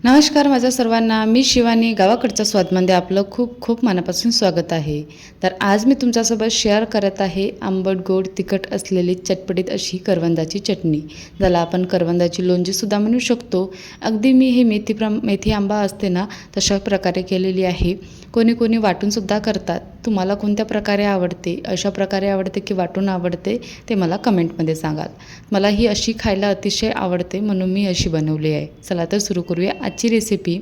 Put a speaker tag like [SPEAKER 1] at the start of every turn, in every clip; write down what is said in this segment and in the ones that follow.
[SPEAKER 1] नमस्कार माझ्या सर्वांना, मी शिवानी. गावाकडच्या स्वादमध्ये आपलं खूप खूप मनापासून स्वागत आहे. तर आज मी तुमच्यासोबत शेअर करत आहे आंबट गोड तिखट असलेली चटपटीत अशी करवंदाची चटणी, ज्याला आपण करवंदाची लोणचीसुद्धा म्हणू शकतो. अगदी मी हे मेथी आंबा असते ना, तशा प्रकारे केलेली आहे. कोणी कोणी वाटूनसुद्धा करतात. तुम्हाला कोणत्या प्रकारे आवडते, अशा प्रकारे आवडते की वाटून आवडते, ते मला कमेंटमध्ये सांगाल. मला ही अशी खायला अतिशय आवडते, म्हणून मी अशी बनवली आहे. चला तर सुरू करूया आजची रेसिपी.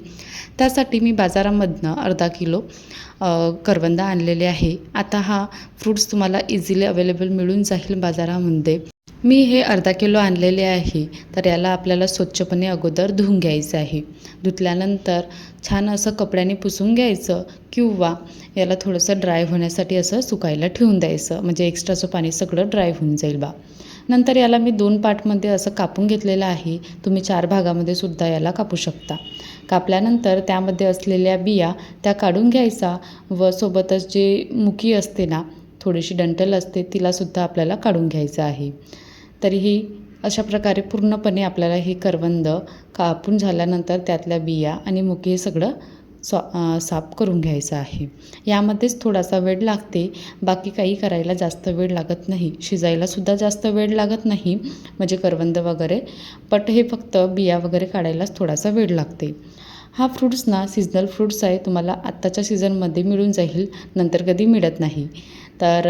[SPEAKER 1] त्यासाठी मी बाजारामधनं अर्धा किलो करवंद आणलेले आहे. आता हा फ्रूट्स तुम्हाला इझिली अवेलेबल मिळून जाईल बाजारामध्ये. मी हे अर्धा किलो आणलेले आहे. तर याला आपल्याला स्वच्छपणे अगोदर धुवून घ्यायचं आहे. धुतल्यानंतर छान असं कपड्याने पुसून घ्यायचं किंवा याला थोडंसं ड्राय होण्यासाठी असं सुकायला ठेवून द्यायचं, म्हणजे एक्स्ट्राचं पाणी सगळं ड्राय होऊन जाईल बा. नंतर याला मी 2 पार्टमध्ये असं कापून घेतलेलं आहे. तुम्ही 4 भागामध्ये सुद्धा याला कापू शकता. कापल्यानंतर त्यामध्ये असलेल्या बिया त्या काढून घ्यायचा व सोबतच जे मुकी असते ना, थोडीशी डंठल असते, तिलासुद्धा आपल्याला काढून घ्यायचं आहे. तरीही अशा प्रकारे पूर्णपणे आपल्याला हे करवंद कापून झाल्यानंतर त्यातल्या बिया आणि मुकी हे सगळं साफ करून घ्यायचं आहे. यामध्येच थोडासा वेळ लागते, बाकी काही करायला जास्त वेळ लागत नाही. शिजायलासुद्धा जास्त वेळ लागत नाही, म्हणजे करवंद वगैरे, बट हे फक्त बिया वगैरे काढायलाच थोडासा वेळ लागते. हा फ्रूट्स ना सीझनल फ्रूट्स आहे. तुम्हाला आत्ताच्या सीझनमध्ये मिळून जाईल, नंतर कधी मिळत नाही. तर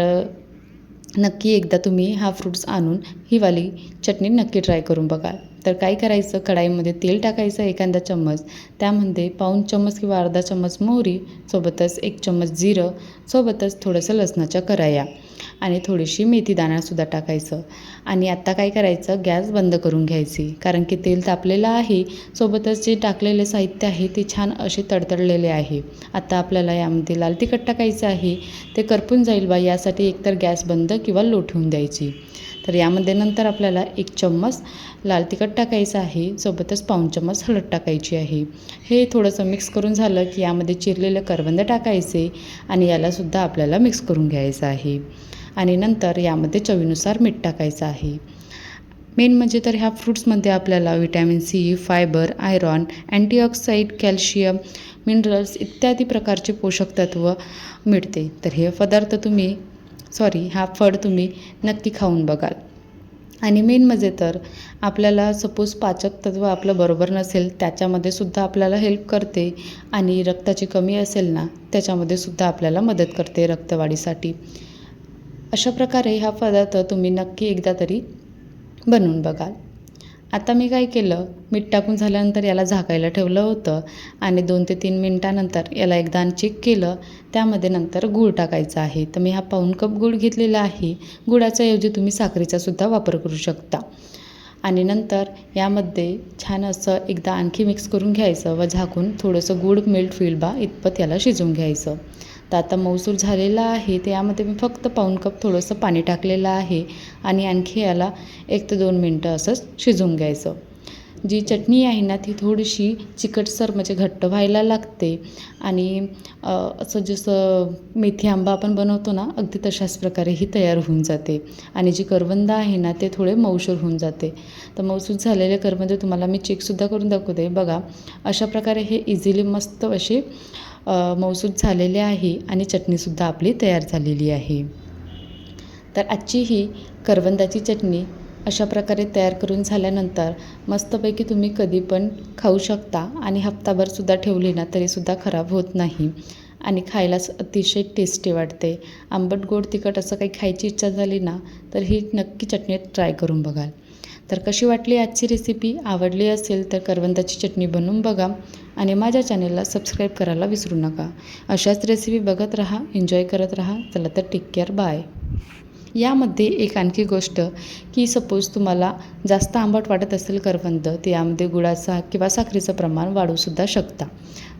[SPEAKER 1] नक्की एकदा तुम्ही हा फ्रूट्स आणून ही वाली चटणी नक्की ट्राय करून बघा. तर काय करायचं, कढाईमध्ये तेल टाकायचं एखादा चम्मच, त्यामध्ये पाऊण चम्मच किंवा अर्धा चम्मच मोहरी, सोबतच 1 चम्मच जिरं, सोबतच थोडंसं लसणाच्या कराया आणि थोडीशी मेथी दाणासुद्धा टाकायचं. आणि आत्ता काय करायचं, गॅस बंद करून घ्यायची, कारण की तेल तापलेलं आहे. सोबतच जे टाकलेले साहित्य आहे ते छान असे तडतडलेले आहे. आता आपल्याला यामध्ये लाल तिखट टाकायचं आहे. ते करपून जाईल बा, यासाठी एकतर गॅस बंद किंवा लो ठेवून द्यायची. तर यामध्ये नंतर आपल्याला 1 चम्मच लाल तिखट टाकायचं आहे, सोबतच पाऊण चम्मच हळद टाकायची आहे. हे थोडंसं मिक्स करून झालं की यामध्ये चिरलेलं करवंद टाकायचे आणि यालासुद्धा आपल्याला मिक्स करून घ्यायचं आहे. आणि नंतर यामध्ये चवीनुसार मीठ टाकायचं आहे. मेन म्हणजे तर ह्या फ्रूट्समध्ये आपल्याला vitamin C, fibre, iron, antioxidant, calcium, minerals इत्यादी प्रकारचे पोषक तत्व मिळते. तर हे पदार्थ तुम्ही हा फळ तुम्ही नक्की खाऊन बघाल. आणि मेन म्हणजे तर आपल्याला सपोज पाचक तत्व आपलं बरोबर नसेल, त्याच्यामध्ये सुद्धा आपल्याला हेल्प करते. आणि रक्ताची कमी असेल ना, त्याच्यामध्ये सुद्धा आपल्याला मदत करते रक्तवाढीसाठी. अशा प्रकारे हा पदार्थ तुम्ही नक्की एकदा तरी बनवून बघाल. आता मी काय केलं, मीठ टाकून झाल्यानंतर याला झाकायला ठेवलं होतं आणि 2 ते 3 मिनटानंतर याला एकदा चेक केलं. त्यामध्ये नंतर गूळ टाकायचा आहे. तर मी हा पाऊण कप गूळ घेतलेला आहे. गुळाच्या ऐवजी तुम्ही साखरेचासुद्धा वापर करू शकता. आणि नंतर यामध्ये छान असं एकदा आणखी मिक्स करून घ्यायचं व झाकून थोडंसं गूळ मेल्ट होईल बा इतपत याला शिजवून घ्यायचं. तर आता मऊसूर झालेला आहे. तर यामध्ये मी फक्त पाऊण कप थोडंसं पाणी टाकलेलं आहे आणि आणखी याला 1 ते 2 मिनटं असंच शिजवून घ्यायचं. जी चटणी आहे ना, ती थोडीशी चिकटसर म्हणजे घट्ट व्हायला लागते. आणि असं जसं मेथी आंबा आपण बनवतो ना, अगदी तशाच प्रकारे ही तयार होऊन जाते. आणि जी करवंद आहे ना, ते थोडे मऊसूर होऊन जाते. तर मऊसूर झालेले करवंद तुम्हाला मी चेकसुद्धा करून दाखवते बघा. अशा प्रकारे हे इझिली मस्त असे मऊसूर झालेले आहे आणि चटणीसुद्धा आपली तयार झालेली आहे. तर आजची ही करवंदाची चटणी अशा प्रकारे तयार करून झाल्यानंतर मस्तपैकी तुम्ही कधी पण खाऊ शकता आणि हप्ताभरसुद्धा ठेवली ना तरीसुद्धा खराब होत नाही आणि खायलाच अतिशय टेस्टी वाटते. आंबट गोड तिखट असं काही खायची इच्छा झाली ना, तर ही नक्की चटणी ट्राय करून बघाल. तर कशी वाटली आजची रेसिपी, आवडली असेल तर करवंदाची चटणी बनवून बघा आणि माझ्या चॅनेलला सबस्क्राईब करायला विसरू नका. अशाच रेसिपी बघत राहा, एन्जॉय करत राहा. चला तर टेक केअर, बाय. यामध्ये एक आणखी गोष्ट की सपोज तुम्हाला जास्त आंबट वाटत असेल करवंद, तर यामध्ये गुळाचा किंवा साखरेचं प्रमाण वाढवूसुद्धा शकता.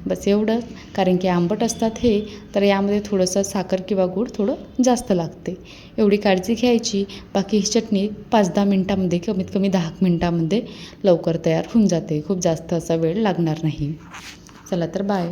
[SPEAKER 1] बस एवढंच, कारण की आंबट असतात हे, तर यामध्ये थोडंसं साखर किंवा गूळ थोडं जास्त लागते. एवढी काळजी घ्यायची. बाकी ही चटणी 5-10 मिनटामध्ये, कमीत कमी 10 मिनटामध्ये लवकर तयार होऊन जाते. खूप जास्त असा वेळ लागणार नाही. चला तर बाय.